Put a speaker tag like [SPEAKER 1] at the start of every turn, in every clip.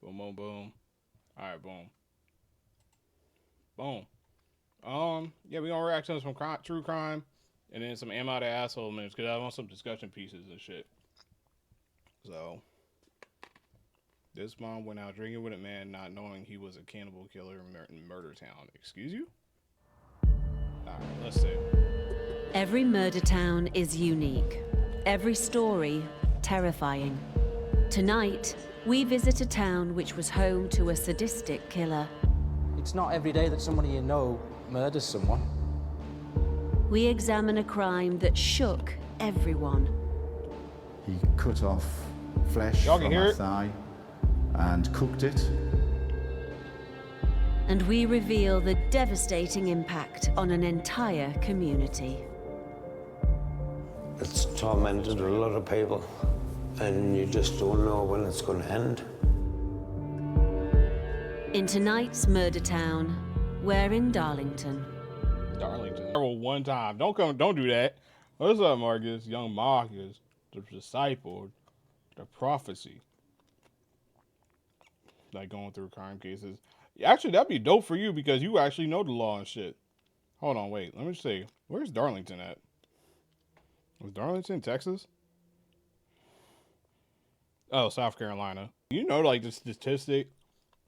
[SPEAKER 1] Boom, boom, boom. All right, boom. Boom. Yeah, we gonna react to some true crime, and then some am I the asshole minutes because I want some discussion pieces and shit. So, this mom went out drinking with a man, not knowing he was a cannibal killer in Murder Town. Excuse you? All right, let's see.
[SPEAKER 2] Every murder town is unique. Every story terrifying. Tonight, we visit a town which was home to a sadistic killer.
[SPEAKER 3] It's not every day that somebody you know murders someone.
[SPEAKER 2] We examine a crime that shook everyone.
[SPEAKER 4] He cut off flesh from her thigh and cooked it.
[SPEAKER 2] And we reveal the devastating impact on an entire community.
[SPEAKER 5] It's tormented a lot of people, and you just don't know when it's going to end.
[SPEAKER 2] In tonight's Murder Town, we're in Darlington.
[SPEAKER 1] Darlington. One time. Don't do that. What's up, Marcus? Young Marcus, the disciple, the prophecy. Like going through crime cases. Actually, that'd be dope for you because you actually know the law and shit. Hold on, wait. Let me see. Where's Darlington at? Was Darlington, Texas? Oh, South Carolina. You know, like, the statistic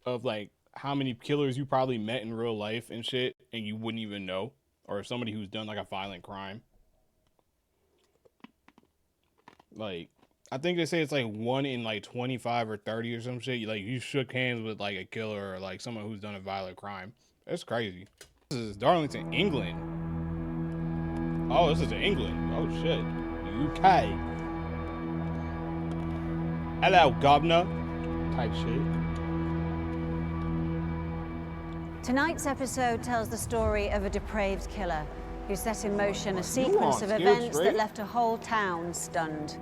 [SPEAKER 1] of, like, how many killers you probably met in real life and shit, and you wouldn't even know? Or somebody who's done, like, a violent crime. Like, I think they say it's, like, 1 in, like, 25 or 30 or some shit. Like, you shook hands with, like, a killer or, like, someone who's done a violent crime. That's crazy. This is Darlington, England. Oh, this is England. Oh, shit. UK. Hello, governor. Type shit.
[SPEAKER 6] Tonight's episode tells the story of a depraved killer who set in motion a sequence of events that left a whole town stunned.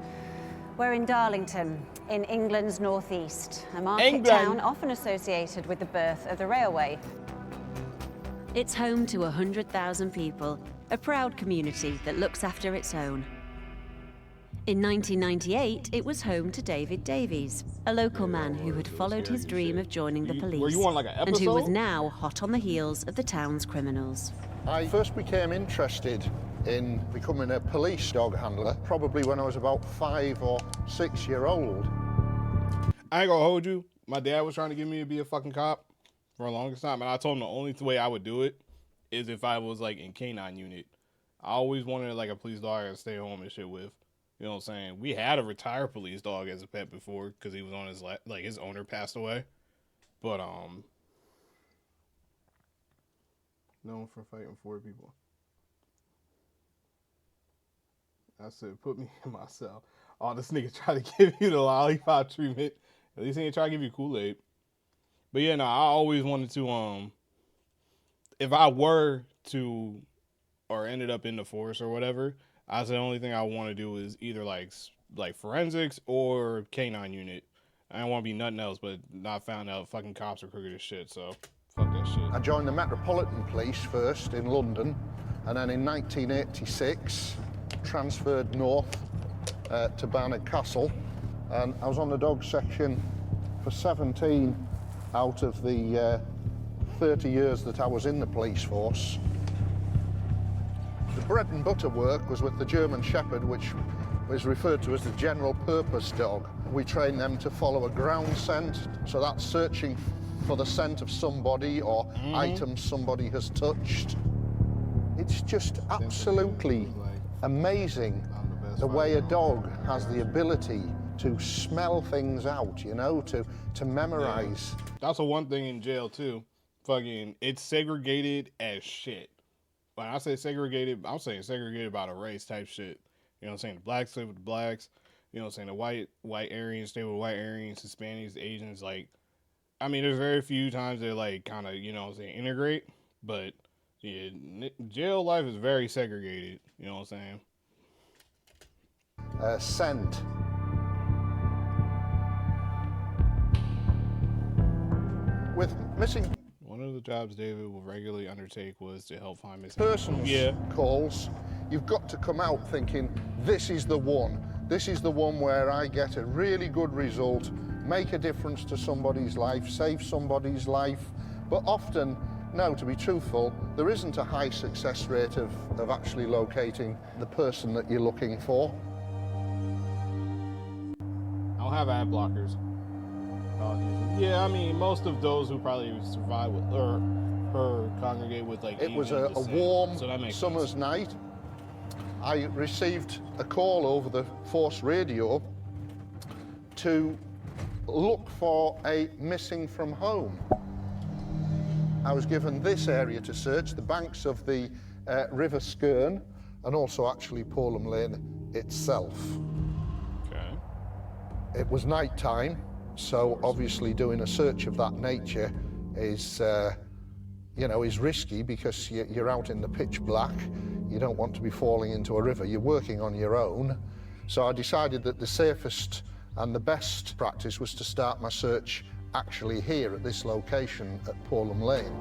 [SPEAKER 6] We're in Darlington, in England's northeast, a market town often associated with the birth of the railway.
[SPEAKER 2] It's home to 100,000 people, a proud community that looks after its own. In 1998, it was home to David Davies, a local man who had followed his dream of joining the police, and who was now hot on the heels of the town's criminals.
[SPEAKER 7] I first became interested in becoming a police dog handler probably when I was about 5 or 6 years old.
[SPEAKER 1] I ain't gonna hold you. My dad was trying to get me to be a fucking cop for the longest time, and I told him the only way I would do it is if I was like in K-9 unit. I always wanted like a police dog to stay home and shit with. You know what I'm saying? We had a retired police dog as a pet before because he was on his like his owner passed away. But known for fighting for people. I said, put me in my cell. Oh, this nigga tried to give you the lollipop treatment. At least he ain't try to give you Kool-Aid. But yeah, no, I always wanted to, if I were to, or ended up in the force or whatever, I said the only thing I want to do is either like forensics or K-9 unit. I don't want to be nothing else, but not found out fucking cops are crooked as shit, so fuck that shit.
[SPEAKER 7] I joined the Metropolitan Police first in London, and then in 1986, transferred north to Barnard Castle, and I was on the dog section for 17 out of the 30 years that I was in the police force. The bread and butter work was with the German Shepherd, which was referred to as the general purpose dog. We train them to follow a ground scent, so that's searching for the scent of somebody or items somebody has touched. It's just absolutely amazing the way a dog has the ability to smell things out, you know, to memorize.
[SPEAKER 1] Yeah. That's the one thing in jail too. Fucking, it's segregated as shit. When I say segregated, I'm saying segregated by the race type shit. You know what I'm saying? The blacks stay with the blacks. You know what I'm saying? The white Aryans stay with white Aryans, Hispanics, Asians. Like, I mean, there's very few times they like kind of, you know what I'm saying, integrate. But yeah, jail life is very segregated. You know what I'm saying?
[SPEAKER 7] Scent. With missing.
[SPEAKER 1] One of the jobs David will regularly undertake was to help find missing
[SPEAKER 7] persons calls. You've got to come out thinking, this is the one. This is the one where I get a really good result make a difference to somebody's life, save somebody's life, but often, no, to be truthful, there isn't a high success rate of actually locating the person that you're looking for.
[SPEAKER 1] I don't have ad blockers. Yeah, I mean, most of those who probably survive with, or congregate with, like,
[SPEAKER 7] it was a warm summer's
[SPEAKER 1] sense.
[SPEAKER 7] Night. I received a call over the force radio to look for a missing from home. I was given this area to search, the banks of the River Skerne, and also actually Porlam Lane itself.
[SPEAKER 1] Okay.
[SPEAKER 7] It was night time, so obviously doing a search of that nature is, you know, is risky because you're out in the pitch black. You don't want to be falling into a river. You're working on your own. So I decided that the safest and the best practice was to start my search actually here at this location at Porlam Lane.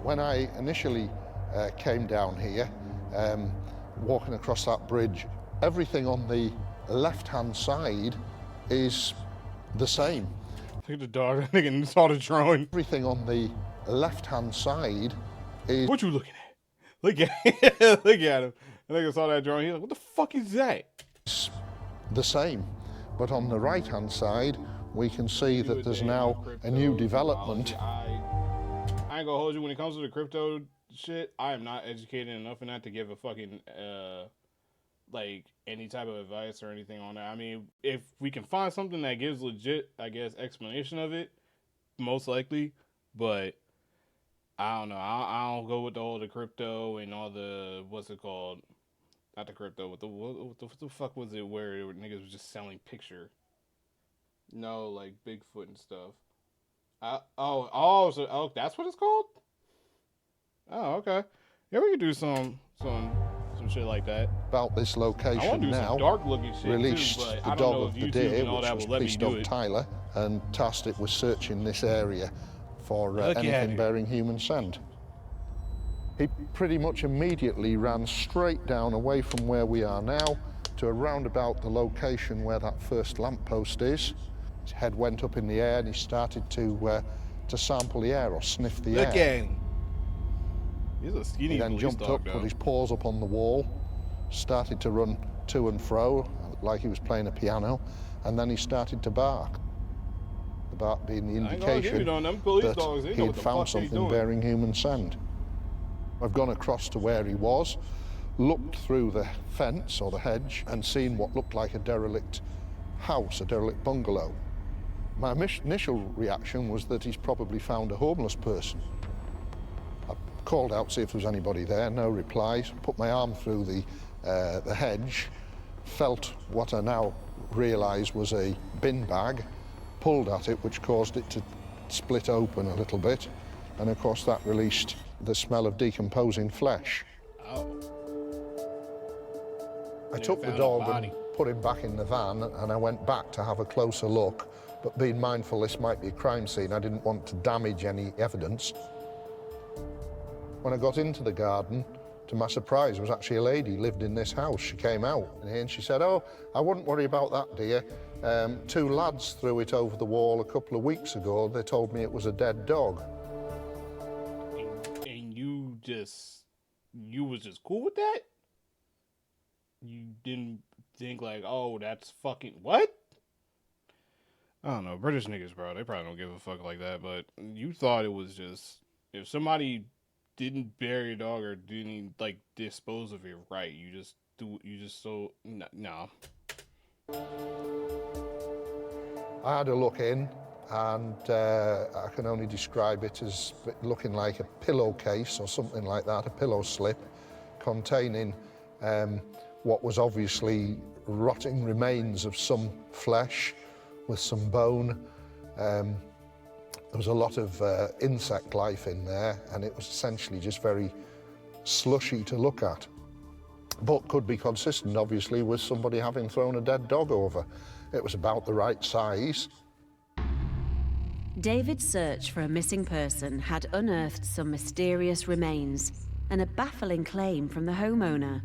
[SPEAKER 7] When I initially came down here, walking across that bridge, everything on the left-hand side is the same.
[SPEAKER 1] Look at the dog. I think saw the drone.
[SPEAKER 7] Everything on the left-hand side is...
[SPEAKER 1] What you looking at? Look at him. Look at him. I think I saw that drone. He's like, what the fuck is that?
[SPEAKER 7] The same. But on the right-hand side, we can see that there's now a new development.
[SPEAKER 1] I ain't gonna hold you when it comes to the crypto shit. I am not educated enough in that to give a fucking like any type of advice or anything on that. I mean, if we can find something that gives legit, I guess, explanation of it, most likely. But I don't know. I don't go with all the crypto and all the, what's it called? Not the crypto. What the fuck was it where niggas was just selling picture? No, like Bigfoot and stuff. So that's what it's called? Oh, okay. Yeah, we could do some shit like that.
[SPEAKER 7] About this location now,
[SPEAKER 1] dark looking shit
[SPEAKER 7] released
[SPEAKER 1] too, but
[SPEAKER 7] the dog of the day, which was police dog Tyler, and tasked it with searching this area for anything bearing human scent. He pretty much immediately ran straight down away from where we are now to around about the location where that first lamppost is. His head went up in the air and he started to sample the air or sniff the air.
[SPEAKER 1] He's a skinny
[SPEAKER 7] He then jumped up, put his paws up on the wall, started to run to and fro like he was playing a piano, and then he started to bark. The bark being the indication that he had found something bearing human scent. I've gone across to where he was, looked through the fence or the hedge and seen what looked like a derelict house, a derelict bungalow. My initial reaction was that he's probably found a homeless person. I called out to see if there was anybody there, no replies, put my arm through the hedge, felt what I now realise was a bin bag, pulled at it, which caused it to split open a little bit, and of course that released the smell of decomposing flesh.
[SPEAKER 1] Oh.
[SPEAKER 7] I took the dog and put him back in the van, and I went back to have a closer look, but being mindful this might be a crime scene, I didn't want to damage any evidence. When I got into the garden, to my surprise, there was actually a lady who lived in this house. She came out and she said, "Oh, I wouldn't worry about that, dear. 2 lads threw it over the wall a couple of weeks ago. They told me it was a dead dog."
[SPEAKER 1] And you was just cool with that? You didn't think like, oh, that's fucking what? I don't know, British niggas, bro, they probably don't give a fuck like that, but you thought it was just, if somebody didn't bury a dog or didn't, like, dispose of it right, no.
[SPEAKER 7] I had a look in, and I can only describe it as looking like a pillowcase or something like that, a pillow slip containing what was obviously rotting remains of some flesh with some bone. There was a lot of insect life in there, and it was essentially just very slushy to look at. But could be consistent, obviously, with somebody having thrown a dead dog over. It was about the right size.
[SPEAKER 2] David's search for a missing person had unearthed some mysterious remains and a baffling claim from the homeowner.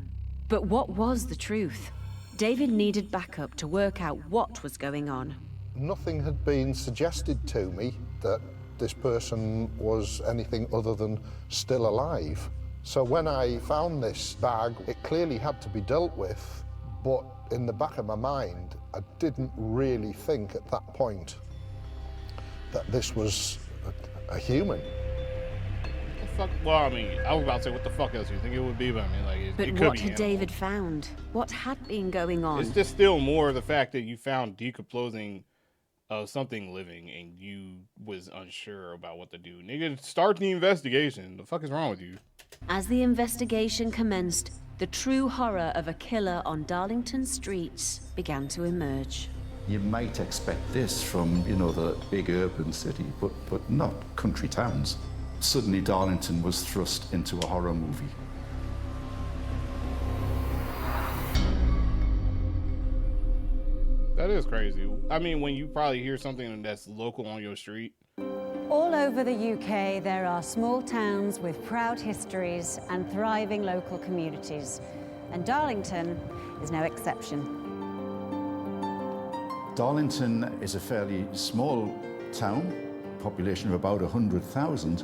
[SPEAKER 2] But what was the truth? David needed backup to work out what was going on.
[SPEAKER 7] Nothing had been suggested to me that this person was anything other than still alive. So when I found this bag, it clearly had to be dealt with, but in the back of my mind, I didn't really think at that point that this was a human.
[SPEAKER 1] What the fuck? Well, I mean, I was about to say, what the fuck else do you think it would be? But I mean, like, it could
[SPEAKER 2] But what
[SPEAKER 1] be
[SPEAKER 2] had
[SPEAKER 1] animal.
[SPEAKER 2] David found? What had been going on?
[SPEAKER 1] It's just still more the fact that you found decomposing of something living and you was unsure about what to do. Nigga, start the investigation. The fuck is wrong with you?
[SPEAKER 2] As the investigation commenced, the true horror of a killer on Darlington streets began to emerge.
[SPEAKER 4] You might expect this from, you know, the big urban city, but not country towns. Suddenly Darlington was thrust into a horror movie.
[SPEAKER 1] That is crazy. I mean, when you probably hear something that's local on your street.
[SPEAKER 6] All over the UK, there are small towns with proud histories and thriving local communities. And Darlington is no exception.
[SPEAKER 4] Darlington is a fairly small town, population of about 100,000.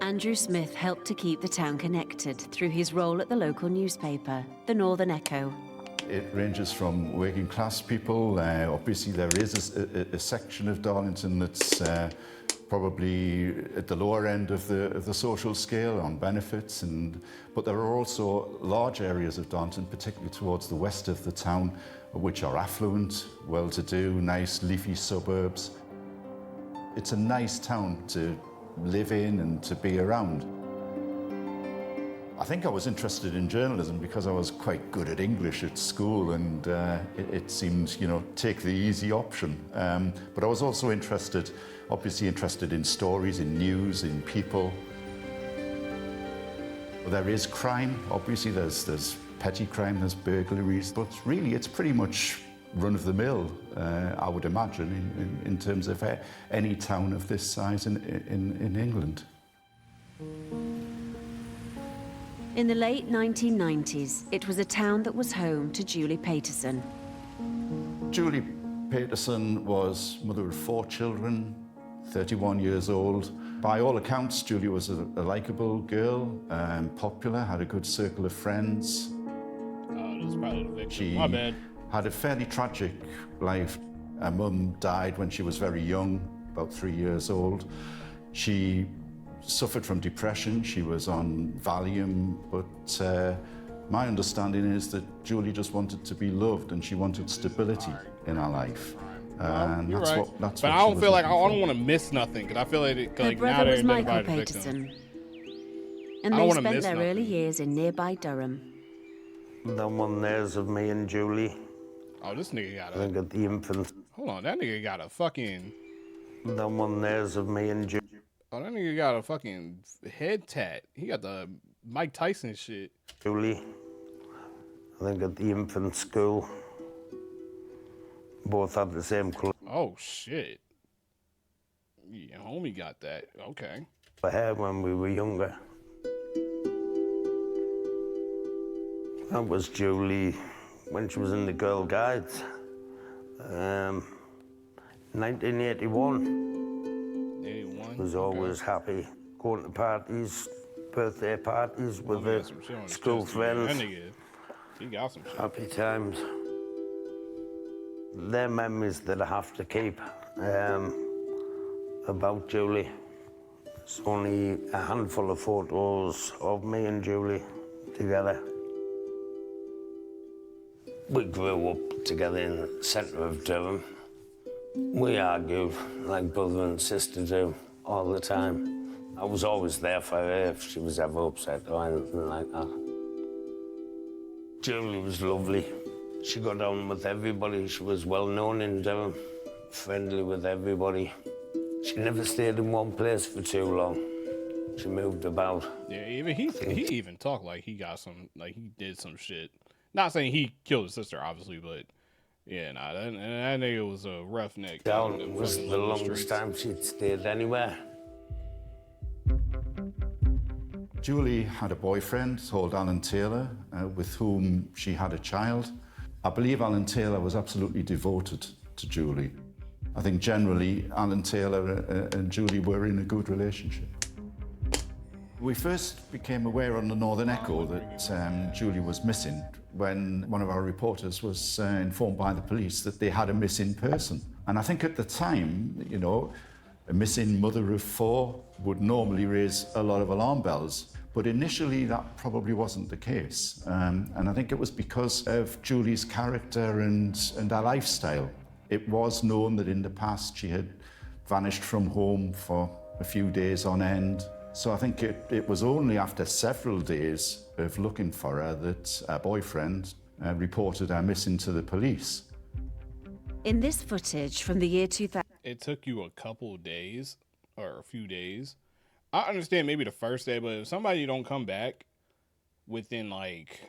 [SPEAKER 2] Andrew Smith helped to keep the town connected through his role at the local newspaper, the Northern Echo.
[SPEAKER 4] It ranges from working class people. Obviously, there is a section of Darlington that's probably at the lower end of the social scale on benefits, but there are also large areas of Darlington, particularly towards the west of the town, which are affluent, well-to-do, nice leafy suburbs. It's a nice town to live in and to be around. I think I was interested in journalism because I was quite good at English at school, and it seemed, you know, take the easy option. But I was also obviously interested in stories, in news, in people. There is crime, obviously there's petty crime, there's burglaries, but really it's pretty much run-of-the-mill, I would imagine, in terms of any town of this size in England.
[SPEAKER 2] In the late 1990s, it was a town that was home to Julie Paterson.
[SPEAKER 4] Julie Paterson was mother of 4 children, 31 years old. By all accounts, Julie was a likeable girl, popular, had a good circle of friends.
[SPEAKER 1] Oh, that's probably the victim.
[SPEAKER 4] She
[SPEAKER 1] My bad.
[SPEAKER 4] had a fairly tragic life. Her mum died when she was very young, about 3 years old. She suffered from depression. She was on Valium, but my understanding is that Julie just wanted to be loved and she wanted stability in her life. And
[SPEAKER 1] You're
[SPEAKER 4] that's
[SPEAKER 1] right.
[SPEAKER 4] what
[SPEAKER 1] But I don't feel like I don't want to miss nothing because I feel like
[SPEAKER 2] Her
[SPEAKER 1] like now
[SPEAKER 2] brother
[SPEAKER 1] they're
[SPEAKER 2] was Michael
[SPEAKER 1] identified as victims.
[SPEAKER 2] Paterson, and
[SPEAKER 1] I don't
[SPEAKER 2] they
[SPEAKER 1] wanna
[SPEAKER 2] spent
[SPEAKER 1] miss
[SPEAKER 2] their early
[SPEAKER 1] nothing.
[SPEAKER 2] years in nearby Durham.
[SPEAKER 5] The one there's of me and Julie.
[SPEAKER 1] Oh, this nigga got
[SPEAKER 5] I think
[SPEAKER 1] a.
[SPEAKER 5] at the infant.
[SPEAKER 1] Hold on, that nigga got a fucking.
[SPEAKER 5] The one there's of me and Julie.
[SPEAKER 1] Oh, that nigga got a fucking head tat. He got the Mike Tyson shit.
[SPEAKER 5] Julie. I think at the infant school. Both had the same colour
[SPEAKER 1] Oh shit. Yeah, homie got that. Okay.
[SPEAKER 5] hair when we were younger. That was Julie when she was in the Girl Guides. 1981.
[SPEAKER 1] 81.
[SPEAKER 5] Was always happy going to parties, birthday parties with
[SPEAKER 1] Homie
[SPEAKER 5] her
[SPEAKER 1] got some shit on his
[SPEAKER 5] school
[SPEAKER 1] chest,
[SPEAKER 5] friends.
[SPEAKER 1] That nigga, he got some shit.
[SPEAKER 5] Happy times. They're memories that I have to keep about Julie. There's only a handful of photos of me and Julie together. We grew up together in the centre of Durham. We argued like brother and sister do all the time. I was always there for her if she was ever upset or anything like that. Julie was lovely. She got on with everybody. She was well known in Durham, friendly with everybody. She never stayed in one place for too long. She moved about.
[SPEAKER 1] Yeah, even he even talked like he got some, like he did some shit. Not saying he killed his sister, obviously, but yeah, nah, that nigga was a roughneck.
[SPEAKER 5] Down was the longest time she'd stayed anywhere.
[SPEAKER 4] Julie had a boyfriend called Alan Taylor, with whom she had a child. I believe Alan Taylor was absolutely devoted to Julie. I think generally Alan Taylor and Julie were in a good relationship. We first became aware on the Northern Echo that Julie was missing when one of our reporters was informed by the police that they had a missing person. And I think at the time, you know, a missing mother of 4 would normally raise a lot of alarm bells. But initially, that probably wasn't the case. And I think it was because of Julie's character and her lifestyle. It was known that in the past she had vanished from home for a few days on end. So I think it was only after several days of looking for her that her boyfriend reported her missing to the police.
[SPEAKER 2] In this footage from the year 2000...
[SPEAKER 1] It took you a couple days, or a few days. I understand maybe the first day, but if somebody don't come back within, like,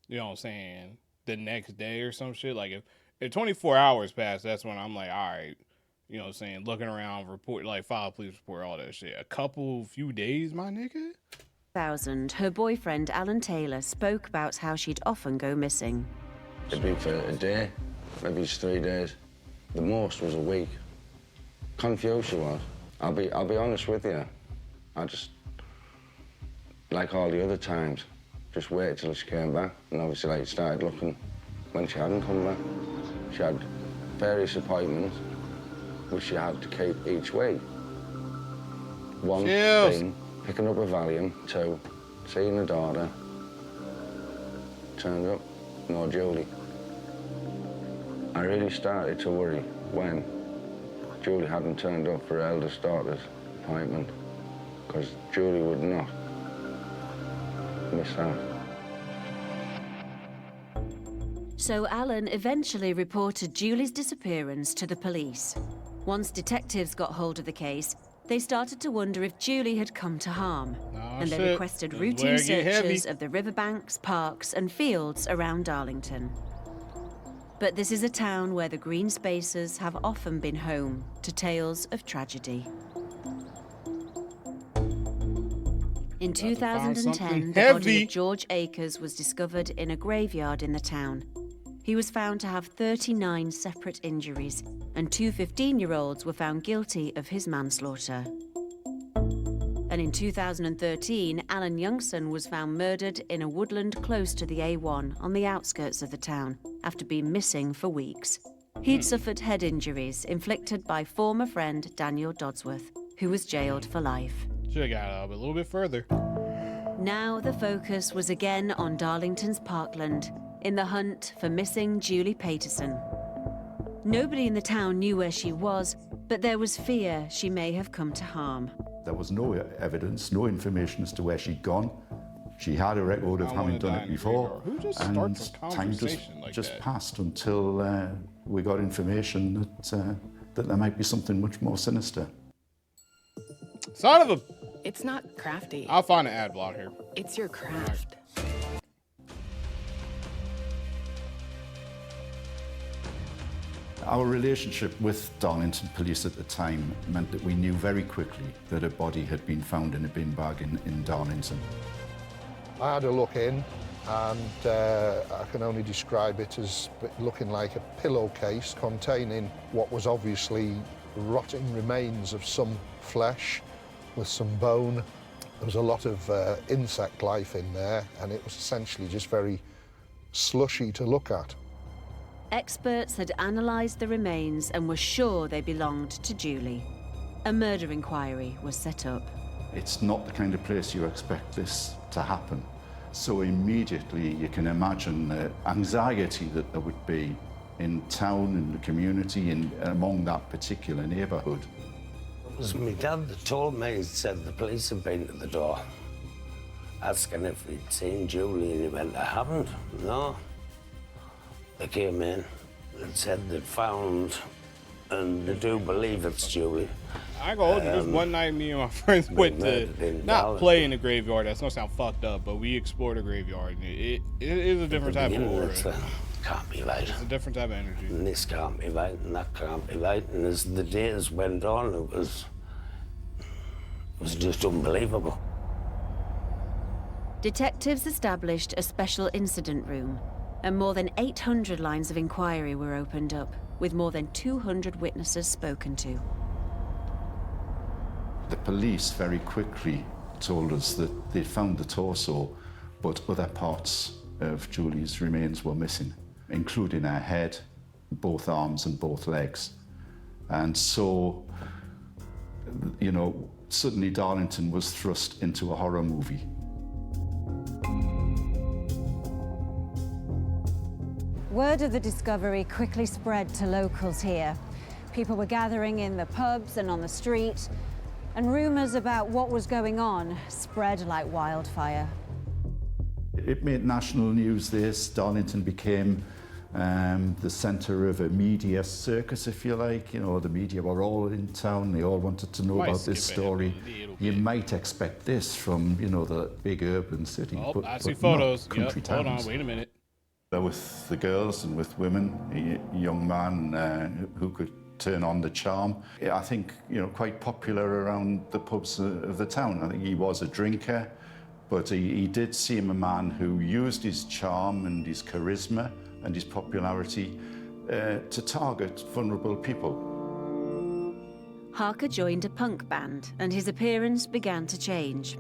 [SPEAKER 1] you know what I'm saying, the next day or some shit, like if 24 hours pass, that's when I'm like, all right, you know what I'm saying, looking around, report, like, file a police report, all that shit. A few days, my nigga?
[SPEAKER 2] 2000, her boyfriend Alan Taylor spoke about how she'd often go missing.
[SPEAKER 8] It'd be for a day, maybe it's 3 days. The most was a week. Confused she was. I'll be honest with you. I just, like all the other times, just waited till she came back, and obviously like started looking when she hadn't come back. She had various appointments which she had to keep each week. One being picking up a Valium, 2, seeing her daughter, turned up, no Julie. I really started to worry when Julie hadn't turned up for her eldest daughter's appointment, because Julie would not miss out.
[SPEAKER 2] So Alan eventually reported Julie's disappearance to the police. Once detectives got hold of the case, they started to wonder if Julie had come to harm, and they requested routine searches of the riverbanks, parks and fields around Darlington. But this is a town where the green spaces have often been home to tales of tragedy. In 2010, the body of George Akers was discovered in a graveyard in the town. He was found to have 39 separate injuries, and 2 15-year-olds were found guilty of his manslaughter. And in 2013, Alan Youngson was found murdered in a woodland close to the A1 on the outskirts of the town after being missing for weeks. He'd suffered head injuries inflicted by former friend Daniel Dodsworth, who was jailed for life.
[SPEAKER 1] Should have got up a little bit further.
[SPEAKER 2] Now the focus was again on Darlington's parkland in the hunt for missing Julie Paterson. Nobody in the town knew where she was, but there was fear she may have come to harm.
[SPEAKER 4] There was no evidence, no information as to where she'd gone. She had a record of having done it before, and time just passed until we got information that there might be something much more sinister.
[SPEAKER 1] Son of a...
[SPEAKER 9] It's not crafty.
[SPEAKER 1] I'll find an ad block here.
[SPEAKER 9] It's your craft.
[SPEAKER 4] Our relationship with Darlington Police at the time meant that we knew very quickly that a body had been found in a bin bag in Darlington.
[SPEAKER 7] I had a look in, and I can only describe it as looking like a pillowcase containing what was obviously rotting remains of some flesh with some bone. There was a lot of insect life in there, and it was essentially just very slushy to look at.
[SPEAKER 2] Experts had analysed the remains and were sure they belonged to Julie. A murder inquiry was set up.
[SPEAKER 4] It's not the kind of place you expect this to happen. So immediately you can imagine the anxiety that there would be in town, in the community, among that particular neighbourhood.
[SPEAKER 5] It was my dad that told me. He said the police had been to the door asking if he'd seen Julie, and he went, I haven't, no. They came in and said they'd found, and they do believe it's Julie.
[SPEAKER 1] I go hold you. Just one night, me and my friends went to not play in the graveyard. That's gonna sound fucked up, but we explored the graveyard. And it is a different type of horror.
[SPEAKER 5] Can't be right.
[SPEAKER 1] It's a different type of energy.
[SPEAKER 5] And this can't be right, and that can't be right. And as the days went on, it was just unbelievable.
[SPEAKER 2] Detectives established a special incident room. and more than 800 lines of inquiry were opened up, with more than 200 witnesses spoken to.
[SPEAKER 4] The police very quickly told us that they'd found the torso, but other parts of Julie's remains were missing, including her head, both arms and both legs. And so, you know, suddenly Darlington was thrust into a horror movie.
[SPEAKER 6] Word of the discovery quickly spread to locals here. People were gathering in the pubs and on the street, and rumors about what was going on spread like wildfire.
[SPEAKER 4] It made national news, this. Darlington became the centre of a media circus, if you like. You know, the media were all in town, they all wanted to know about this story. You might expect this from, you know, the big urban city,
[SPEAKER 1] Oh, I see
[SPEAKER 4] but
[SPEAKER 1] photos.
[SPEAKER 4] not country
[SPEAKER 1] Yep.
[SPEAKER 4] towns.
[SPEAKER 1] Hold on, wait a minute.
[SPEAKER 4] With the girls and with women, a young man who could turn on the charm. I think, you know, quite popular around the pubs of the town. I think he was a drinker, but he did seem a man who used his charm and his charisma and his popularity to target vulnerable people.
[SPEAKER 2] Harker joined a punk band, and his appearance began to change.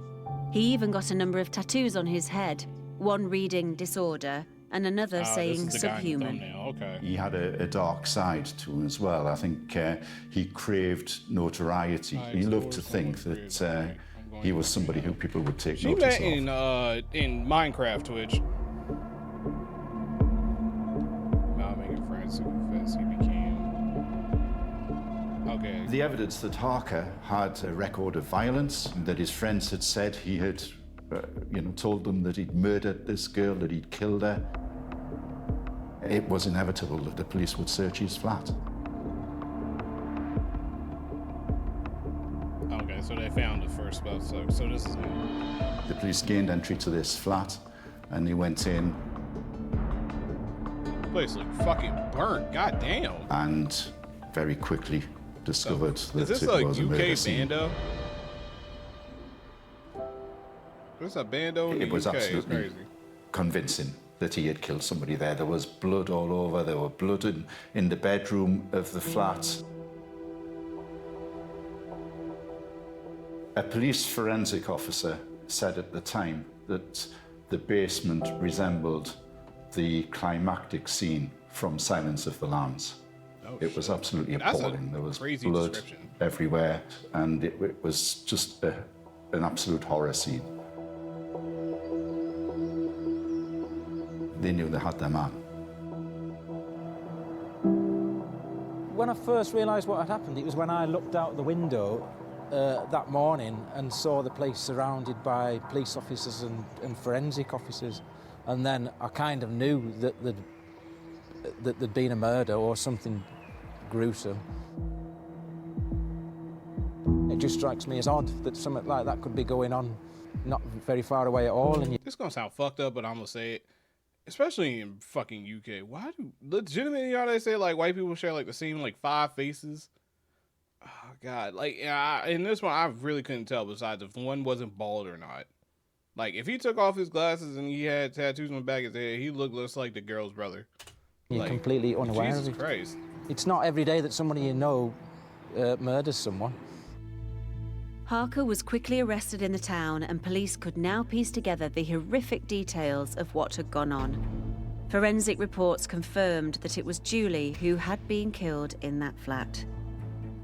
[SPEAKER 2] He even got a number of tattoos on his head, one reading disorder, and another saying
[SPEAKER 1] this is the guy in the
[SPEAKER 2] subhuman.
[SPEAKER 1] thumbnail. Okay.
[SPEAKER 4] He had a dark side to him as well. I think he craved notoriety. He loved to think that he was somebody who people would take
[SPEAKER 1] She
[SPEAKER 4] notice
[SPEAKER 1] met
[SPEAKER 4] of.
[SPEAKER 1] in Minecraft Twitch. Now making friends who confess he became. Okay.
[SPEAKER 4] The evidence that Harker had a record of violence, that his friends had said he had, told them that he'd murdered this girl, that he'd killed her. It was inevitable that the police would search his flat.
[SPEAKER 1] Okay, so they found it first, so this is
[SPEAKER 4] The police gained entry to this flat, and they went in.
[SPEAKER 1] Place look fucking burnt. God damn.
[SPEAKER 4] And very quickly discovered that
[SPEAKER 1] Is this
[SPEAKER 4] it
[SPEAKER 1] a
[SPEAKER 4] was a murder
[SPEAKER 1] UK
[SPEAKER 4] scene.
[SPEAKER 1] bando? There's a bando in the
[SPEAKER 4] It was
[SPEAKER 1] UK. It's
[SPEAKER 4] absolutely
[SPEAKER 1] crazy.
[SPEAKER 4] convincing that he had killed somebody there. There was blood all over. There were blood in the bedroom of the flat. A police forensic officer said at the time that the basement resembled the climactic scene from Silence of the Lambs.
[SPEAKER 1] Oh,
[SPEAKER 4] it was absolutely
[SPEAKER 1] That's a
[SPEAKER 4] appalling. There was
[SPEAKER 1] crazy
[SPEAKER 4] blood
[SPEAKER 1] description.
[SPEAKER 4] everywhere, and it was just an absolute horror scene. They knew they had their man.
[SPEAKER 3] When I first realised what had happened, it was when I looked out the window that morning and saw the place surrounded by police officers and forensic officers. And then I kind of knew that there'd been a murder or something gruesome. It just strikes me as odd that something like that could be going on not very far away at all. And
[SPEAKER 1] This is gonna sound fucked up, but I'm gonna say it. Especially in fucking UK. Why do legitimately y'all they say like white people share like the same like 5 faces? Oh god. Like in this one I really couldn't tell besides if one wasn't bald or not. Like if he took off his glasses and he had tattoos on the back of his head, he looked just like the girl's brother.
[SPEAKER 3] you're
[SPEAKER 1] Like,
[SPEAKER 3] completely unaware
[SPEAKER 1] Jesus
[SPEAKER 3] of it.
[SPEAKER 1] Christ.
[SPEAKER 3] It's not every day that somebody you know murders someone.
[SPEAKER 2] Harker was quickly arrested in the town, and police could now piece together the horrific details of what had gone on. Forensic reports confirmed that it was Julie who had been killed in that flat.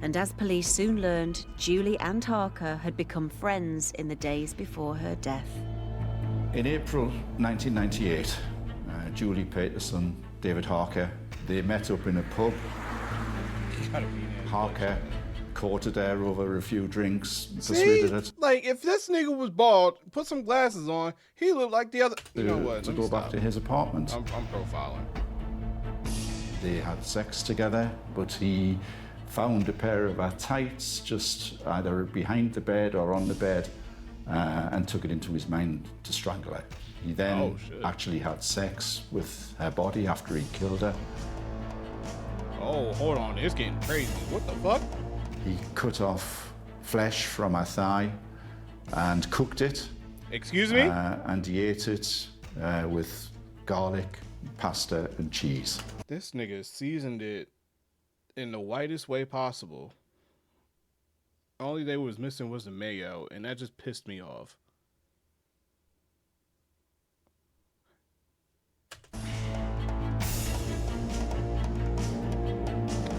[SPEAKER 2] And as police soon learned, Julie and Harker had become friends in the days before her death.
[SPEAKER 4] In April 1998, Julie Peterson, David Harker, they met up in a pub. Harker courted her over a few drinks, persuaded her
[SPEAKER 1] Like if this nigga was bald, put some glasses on, he looked like the other. You know what?
[SPEAKER 4] to
[SPEAKER 1] Let me
[SPEAKER 4] go back
[SPEAKER 1] stop.
[SPEAKER 4] to his apartment.
[SPEAKER 1] I'm profiling.
[SPEAKER 4] They had sex together, but he found a pair of her tights just either behind the bed or on the bed and took it into his mind to strangle her. He then actually had sex with her body after he killed her.
[SPEAKER 1] Oh, hold on, it's getting crazy. What the fuck?
[SPEAKER 4] He cut off flesh from her thigh and cooked it.
[SPEAKER 1] Excuse me?
[SPEAKER 4] And he ate it with garlic, pasta and cheese.
[SPEAKER 1] This nigga seasoned it in the whitest way possible. Only they was missing was the mayo, and that just pissed me off.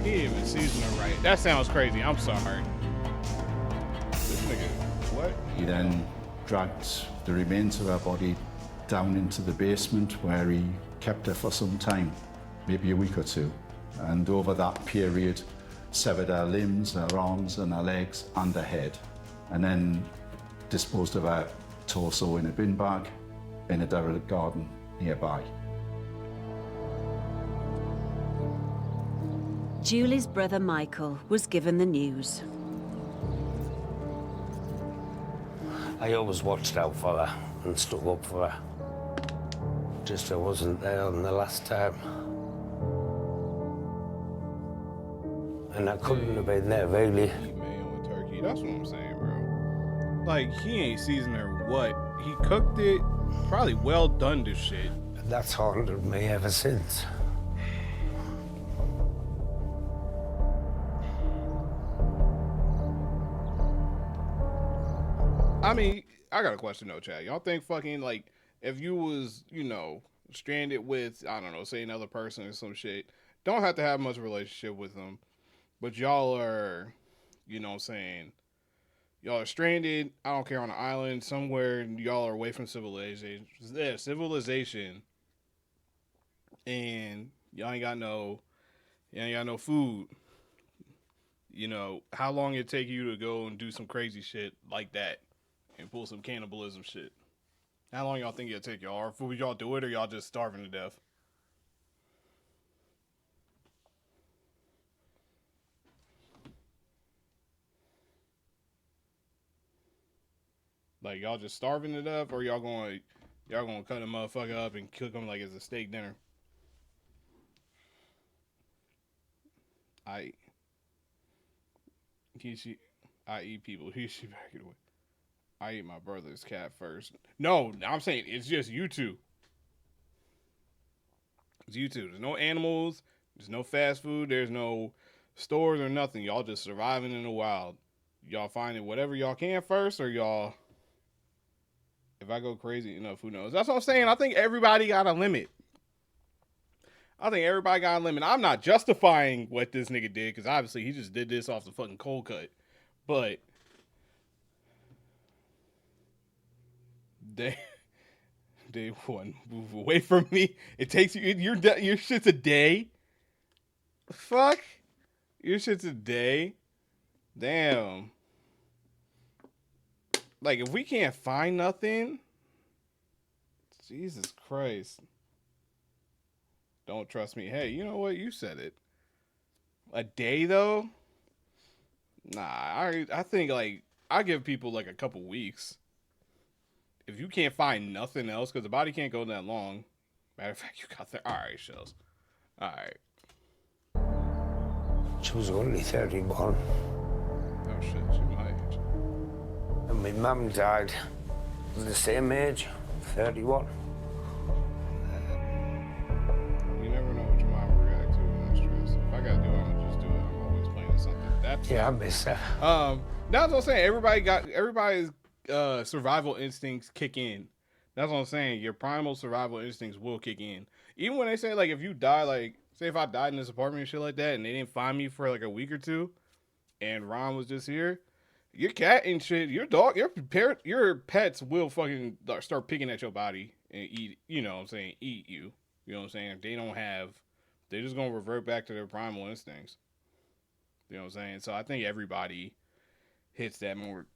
[SPEAKER 1] He didn't even season it right. That sounds crazy. I'm sorry. This nigga, what?
[SPEAKER 4] He then dragged the remains of her body down into the basement where he kept her for some time, maybe a week or two. And over that period, severed her limbs, her arms and her legs and her head. And then disposed of her torso in a bin bag in a derelict garden nearby.
[SPEAKER 2] Julie's brother Michael was given the news.
[SPEAKER 5] I always watched out for her and stuck up for her. Just I wasn't there on the last time. And I couldn't have been there, really.
[SPEAKER 1] Eat mayo and turkey. That's what I'm saying, bro. Like, he ain't seasoned her what? He cooked it. Probably well done this shit.
[SPEAKER 5] And that's haunted me ever since.
[SPEAKER 1] I mean, I got a question though, Chad. Y'all think fucking, like, if you was, you know, stranded with, I don't know, say another person or some shit, don't have to have much relationship with them, but y'all are, you know what I'm saying, y'all are stranded, I don't care, on an island somewhere, and y'all are away from civilization, and y'all ain't got no food. You know, how long it take you to go and do some crazy shit like that and pull some cannibalism shit? How long y'all think it'll take y'all? Or would y'all do it, or y'all just starving to death? Like, y'all just starving to death, or y'all gonna cut a motherfucker up and cook him like it's a steak dinner? I eat people. He should back it away. I eat my brother's cat first. No, I'm saying it's just you two. It's you two. There's no animals. There's no fast food. There's no stores or nothing. Y'all just surviving in the wild. Y'all finding whatever y'all can first, or y'all... If I go crazy enough, who knows? That's what I'm saying. I think everybody got a limit. I'm not justifying what this nigga did, because obviously he just did this off the fucking cold cut. But day one, move away from me. It takes you, your shit's a day. Fuck, your shit's a day. Damn. Like, if we can't find nothing, Jesus Christ. Don't trust me. Hey, you know what? You said it. A day, though? Nah, I think, like, I give people, like, a couple weeks. If you can't find nothing else, because the body can't go that long. Matter of fact, you got there. All right, Shells. All right.
[SPEAKER 5] She was only 31.
[SPEAKER 1] Oh, shit. She my age.
[SPEAKER 5] And my mum died at the same age, 31.
[SPEAKER 1] I gotta do it, I'm gonna just do it. I'm always playing something. That's
[SPEAKER 5] Yeah, I miss that.
[SPEAKER 1] That's what I'm saying. Everybody's survival instincts kick in. That's what I'm saying. Your primal survival instincts will kick in. Even when they say, like, if you die, like, say if I died in this apartment and shit like that, and they didn't find me for like a week or two, and Ron was just here, your cat and shit, your dog, your pets will fucking start picking at your body and eat. You know what I'm saying? Eat you. You know what I'm saying? They don't have. They're just going to revert back to their primal instincts. You know what I'm saying? So I think everybody hits that more.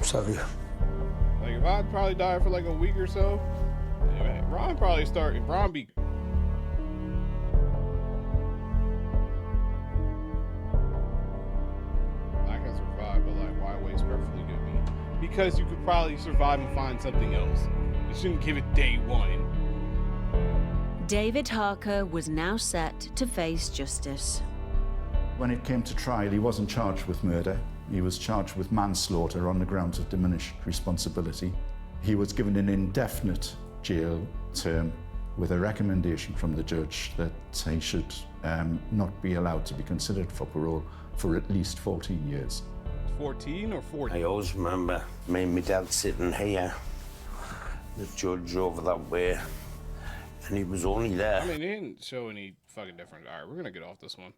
[SPEAKER 5] Sorry.
[SPEAKER 1] Like, if I probably died for like a week or so, man, Ron probably start. If Ron be. I can survive, but like, why waste perfectly good meat? Because you could probably survive and find something else. You shouldn't give it day one.
[SPEAKER 2] David Harker was now set to face justice.
[SPEAKER 4] When it came to trial, he wasn't charged with murder. He was charged with manslaughter on the grounds of diminished responsibility. He was given an indefinite jail term with a recommendation from the judge that he should not be allowed to be considered for parole for at least 14 years.
[SPEAKER 1] 14 or 40?
[SPEAKER 5] I always remember me and my dad sitting here, the judge over that way, and he was only there.
[SPEAKER 1] I mean, they didn't show any fucking difference. All right, we're gonna get off this one.